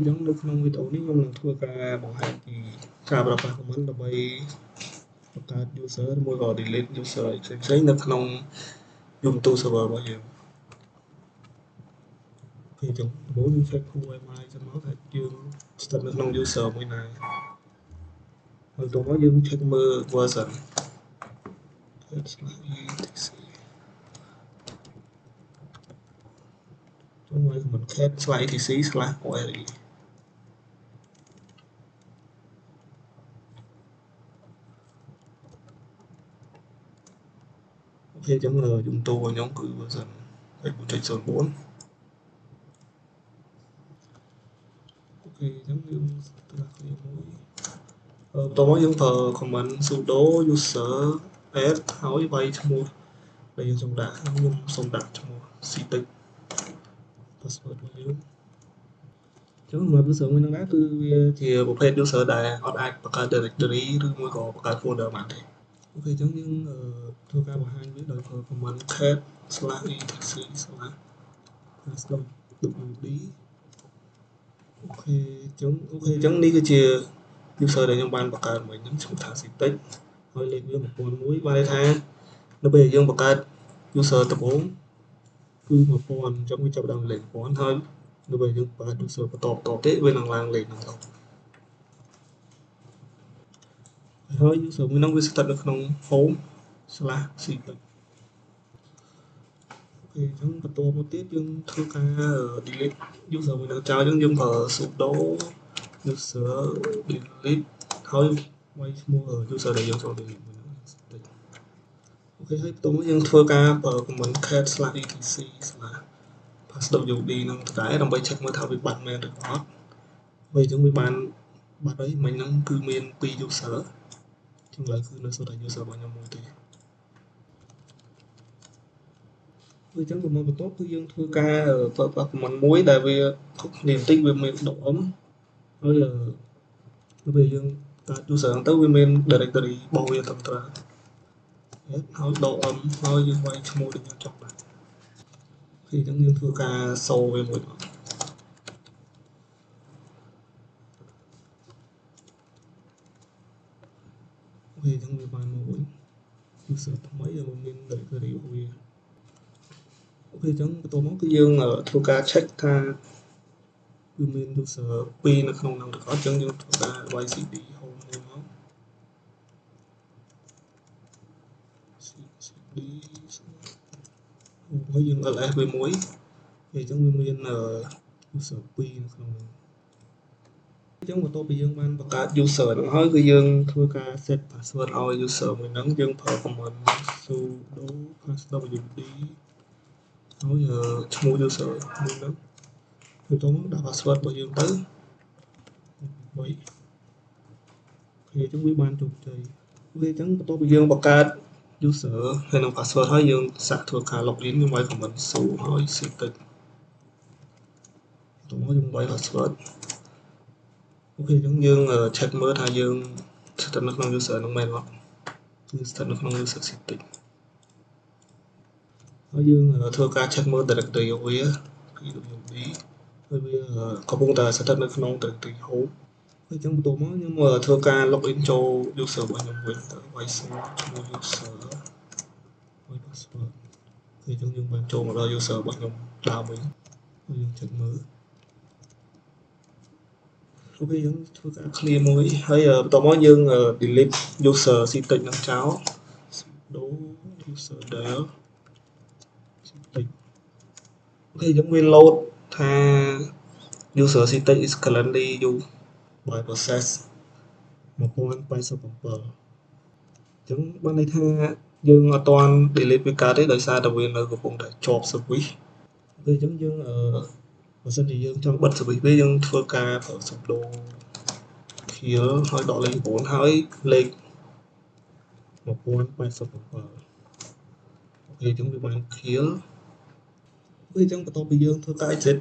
ចឹងនៅក្នុងវីដេអូនេះខ្ញុំនឹងធ្វើការបង្ហាញពីការប្រើប្រាស់ comment ដើម្បីបង្កើត user ឬមួយក៏ delete user ផ្សេងៗនៅក្នុង Ubuntu server របស់យើងពេលចឹងដំបូងយើង check UMI សិនមកថាយើងស្ថិតនៅក្នុង user មួយណាហើយបន្ទាប់មកយើង check មើល version etc ចុងឲ្យ comment cat/etc/ore អូខេចឹងUbuntu របស់ខ្ញុំគឺ version 4.04 អូខេចឹងយើងទៅដាក់ clear មួយបន្ទាប់មកយើងប្រើ command sudo user add ហើយវាយឈ្មោះដែលយើងចង់ដាក់ខ្ញុំសូមដាក់ឈ្មោះ ctech password របស់យើងចឹងសម្រាប់ user មួយហ្នឹងដែរគឺវាជាប្រភេទ user ដែលអត់អាចបង្កើត directory ឬមួយក៏បង្កើត folder បានទេអូខេចឹងយើងធ្វើការបង្ហាញវាដោយប្រើ command cat/etc/passwd អូខេចឹងនេះគឺជា user ដែលខ្ញុំបានបង្កើតមិញហ្នឹងឈ្មោះថា ctech ហើយលេខវា1001បានន័យថានៅពេលយើងបង្កើត user ដំបូងគឺ1000អញ្ចឹងវាចាប់ផ្ដើមលេខ1000ហើយនៅពេលយើងបង្កើត user បន្តទៀតវានឹងឡើងលេខហ្នឹងទៅហើយ user មួយហ្នឹងវាស្ថិតនៅក្នុង home/ctech អូខេអញ្ចឹងបន្តមកទៀតយើងធ្វើការ delete user មួយហ្នឹងចោលអញ្ចឹងយើងប្រើ sudo user delete ហើយវាយឈ្មោះ user ដែលយើងចង់ delete មួយហ្នឹងអូខេហើយបន្ទាប់មកយើងធ្វើការប្រើ command cat/etc/passwd ហ្នឹងទៅដែរដើម្បី check មើលថាវាបាត់មែនឬអត់ហើយអញ្ចឹងវាបានបាត់ហើយមិញហ្នឹងគឺមាន2 user ចឹងឡើយគឺនៅសល់តែ user របស់ខ្ញុំមួយទេអញ្ចឹងបន្ទាប់គឺយើងធ្វើការប្រើប្រាស់ command មួយដែលវាខុសគ្នាបន្តិចវាមានដក ហើយនៅពេលយើងកើត user ហ្នឹងទៅវាមាន directory របស់វាត្រឹមត្រូវហើយដក ហើយយើងវាយឈ្មោះដែលយើងចង់ដាក់ពីអញ្ចឹងយើងធ្វើការសូវាមួយដងអូខេអញ្ចឹងវាបានមកវិញ user ថ្មីដែលមាន directory របស់វាអូខេអញ្ចឹងបន្ទាប់មកគឺយើងធ្វើការ check ថាវាមាន user 2នៅក្នុងហ្នឹងឬអត់អញ្ចឹងយើងធ្វើការវាយ cd home មួយមក cd ហើយយើង ls វាមួយអញ្ចឹងវាមាន user 2នៅក្នុងហ្នឹងអញ្ចឹងបន្ទាប់ពីយើងបានបង្កើត user ហ្នឹងហើយគឺយើងធ្វើការ set password ឲ្យ user មួយហ្នឹងយើងប្រើ command sudo passwd ហើយឈ្មោះ user មួយហ្នឹងបន្ទាប់មកដាក់ password របស់យើងទៅ3អូខេអញ្ចឹងវាបានជោគជ័យអូខេអញ្ចឹងបន្ទាប់ពីយើងបង្កើត user ហើយនឹង password ហើយយើងសាកធ្វើការ login ខ្ញុំឲ្យ command sudo ហើយ ctech បន្ទាប់មកយើងឲ្យ password អូខេអញ្ចឹងយើង check មើលថាយើងស្ថិតនៅក្នុង user ហ្នឹងមែនអត់គឺស្ថិតនៅក្នុង user ctech ហើយយើងធ្វើការ check មើល directory របស់វា pwd ហើយវាកំពុងតែស្ថិតនៅក្នុង directory home ហើយអញ្ចឹងបន្ទាប់មកខ្ញុំធ្វើការ login ចូល user របស់ខ្ញុំវិញទៅវាយឈ្មោះ user ហើយ password ហើយអញ្ចឹងយើងបានចូលមកដល់ user របស់ខ្ញុំដើមវិញហើយយើង check មើលអូខេយើងធ្វើការ clear មួយហើយបន្ទាប់មកយើង delete user ctech ហ្នឹងចោល sudo user del ctech អូខេអញ្ចឹងវា load ថា user ctech is currently used by process 1087 អញ្ចឹងបានន័យថាយើងអត់ទាន់ delete វាកើតទេដោយសារតែវានៅកំពុងតែជាប់ service ពេលអញ្ចឹងយើងបើសិនជាយើងចង់បិទ service វាយើងធ្វើការប្រើ sudo kill ហើយដកលេខ9ហើយលេខ1087អូខេអញ្ចឹងវាបាន kill ពេលអញ្ចឹងបន្ទាប់ពីយើងធ្វើការ exit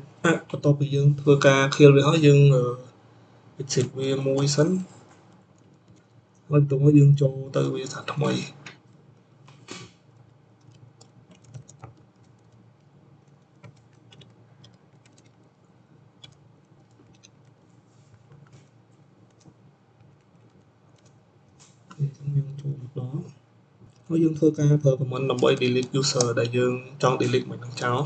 បន្ទាប់ពីយើងធ្វើការ kill វាហើយយើង exit វាមួយសិនហើយបន្ទាប់មកយើងចូលទៅវាថាថ្មី ហើយយើងធ្វើការប្រើ command ដើម្បី delete user ដែលយើងចង់ delete មួយនឹងចោល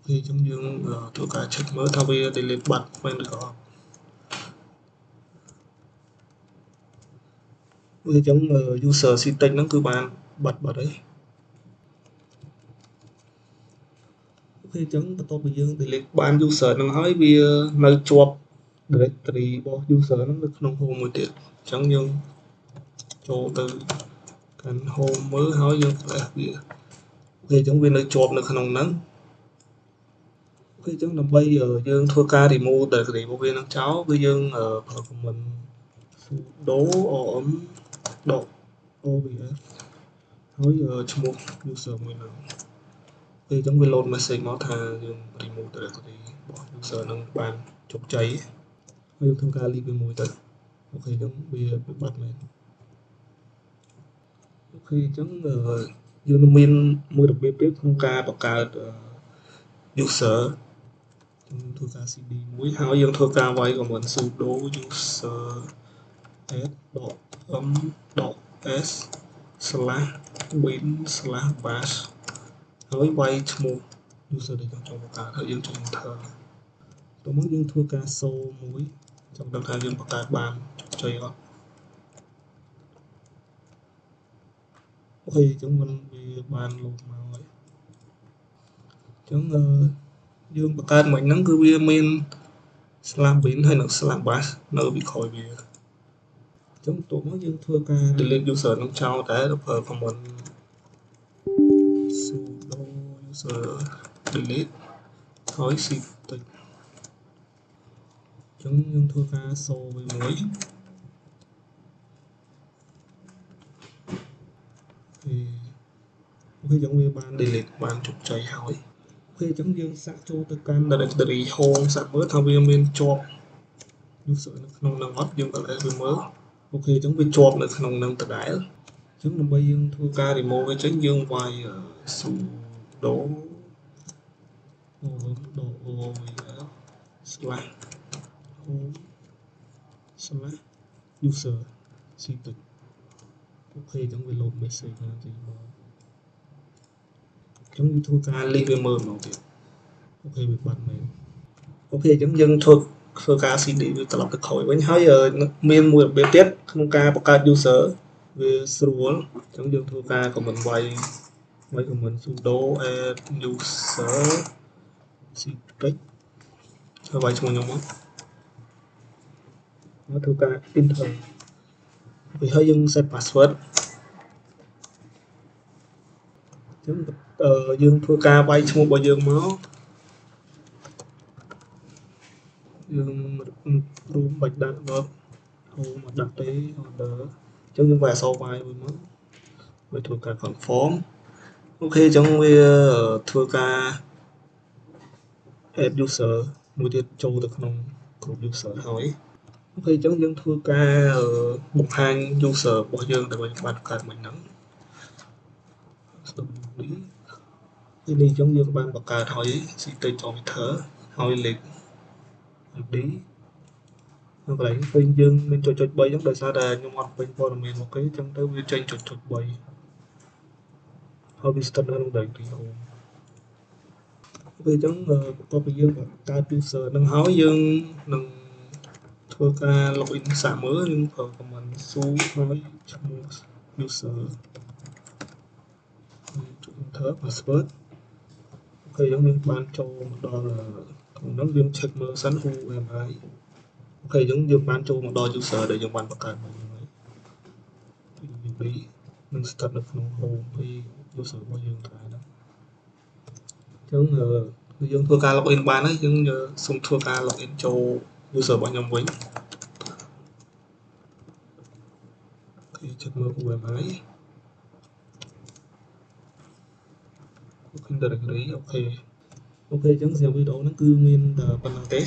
ពេលអញ្ចឹងយើងធ្វើការ check មើលថាវា delete បាត់មែនឬក៏អត់វាអញ្ចឹង user setting ហ្នឹងគឺបានបាត់ហើយ ពេលអញ្ចឹងបន្ទាប់ពីយើង delete បាន user ហ្នឹងហើយវានៅជាប់ directory របស់ user ហ្នឹងនៅក្នុង home មួយទៀតអញ្ចឹងយើងចូលទៅកាន់ home មើលហើយយើង flash វាពេលអញ្ចឹងវានៅជាប់នៅក្នុងហ្នឹងពេលអញ្ចឹងដើម្បីយើងធ្វើការ remove directory របស់វានឹងចោលគឺយើងប្រើ command sudo om.ovs ហើយឈ្មោះ user មួយហ្នឹងពេលអញ្ចឹងវា load message មកថាយើង remove directory របស់ user ហ្នឹងបានជោគជ័យហើយយើងធ្វើការ leave វាមួយទៅអូខេអញ្ចឹងវាបាត់មែនអូខេអញ្ចឹងយើងនឹងមានមួយរបៀបទៀតក្នុងការបង្កើត user យើងធ្វើការ cd មួយហើយយើងធ្វើការវាយ command sudo user add.m.s/bin/bash ហើយវាយឈ្មោះ user ដែលយើងចង់បង្កើតហើយយើងចុច enter តោះមកយើងធ្វើការសូមួយចង់ដឹងថាយើងបង្កើតបានជ័យអត់អូខេអញ្ចឹងมันវាបាន load មកហើយអញ្ចឹងយើងបង្កើតមិញហ្នឹងគឺវាមាន /bin ហើយនិង /bash នៅពីក្រោយវាអញ្ចឹងតោះមកយើងធ្វើការ delete user ហ្នឹងចោលតែប្រើ command sudo user delete ហើយ cd អញ្ចឹងយើងធ្វើការសូវាមួយអូខេអញ្ចឹងវាបាន delete បានជោគជ័យហើយអូខេអញ្ចឹងយើងសាកចូលទៅកាន់ directory home សាកមើលថាវាមានជាប់ user នៅក្នុងហ្នឹងអត់យើង ls វាមើលអូខេអញ្ចឹងវាជាប់នៅក្នុងហ្នឹងដដែលអញ្ចឹងដើម្បីយើងធ្វើការ remove វាចេញយើងវាយ sudo om/home/user ស៊ីតិចអូខេអញ្ចឹងវា load message ហ្នឹងទីមកអញ្ចឹងយើងធ្វើការ leave វាមើលម្ដងទៀតអូខេវាបាត់មែនអូខេអញ្ចឹងយើងធ្វើការ cd វាត្រឡប់ទៅក្រោយវិញហើយមានមួយរបៀបទៀតក្នុងការបង្កើត user វាស្រួលអញ្ចឹងយើងធ្វើការ command វាយ command sudo add user secret ហើយវាយឈ្មោះខ្ញុំមកធ្វើការ enter ពីហើយយើង set password អញ្ចឹងយើងធ្វើការវាយឈ្មោះរបស់យើងមកយើងរួមបាច់ដាក់ home អត់ដាក់ទេ order អញ្ចឹងយើងវាយអក្សរ y មួយមកវាធ្វើការ confirm អូខេអញ្ចឹងវាធ្វើការ add user មួយទៀតចូលទៅក្នុង group user ហើយអូខេអញ្ចឹងយើងធ្វើការបង្ហាញ user របស់យើងដែលយើងបានបង្កើតមិញហ្នឹងនេះអញ្ចឹងយើងបានបង្កើតហើយ state orbiter ហើយលេខ ID នៅកន្លែងពេញយើងមានចុច3អញ្ចឹងដោយសារតែខ្ញុំអត់ពេញព័ត៌មានមកទេអញ្ចឹងទៅវាចេញចុច3ហើយវាស្ថិតនៅក្នុង directory home ពេលអញ្ចឹងបន្ទាប់ពីយើងបង្កើត user នឹងហើយយើងនឹងធ្វើការ login សាកមើលយើងប្រើ command su ហើយឈ្មោះ user enter password អូខេយើងបានចូលមកដល់ក្នុងនោះយើង check មើលសិន who am I អូខេអញ្ចឹងយើងបានចូលមកដល់ user ដែលយើងបានបង្កើតមកហើយពីនឹងស្ថិតនៅក្នុង home ពី user របស់យើងដែរហ្នឹងអញ្ចឹងគឺយើងធ្វើការ login បានហើយយើងសូមធ្វើការ login ចូល user របស់ខ្ញុំវិញអូខេ check មើល who am I directory អូខេអញ្ចឹងសម្រាប់វីដេអូហ្នឹងគឺមានតែប៉ុណ្្នឹងទេ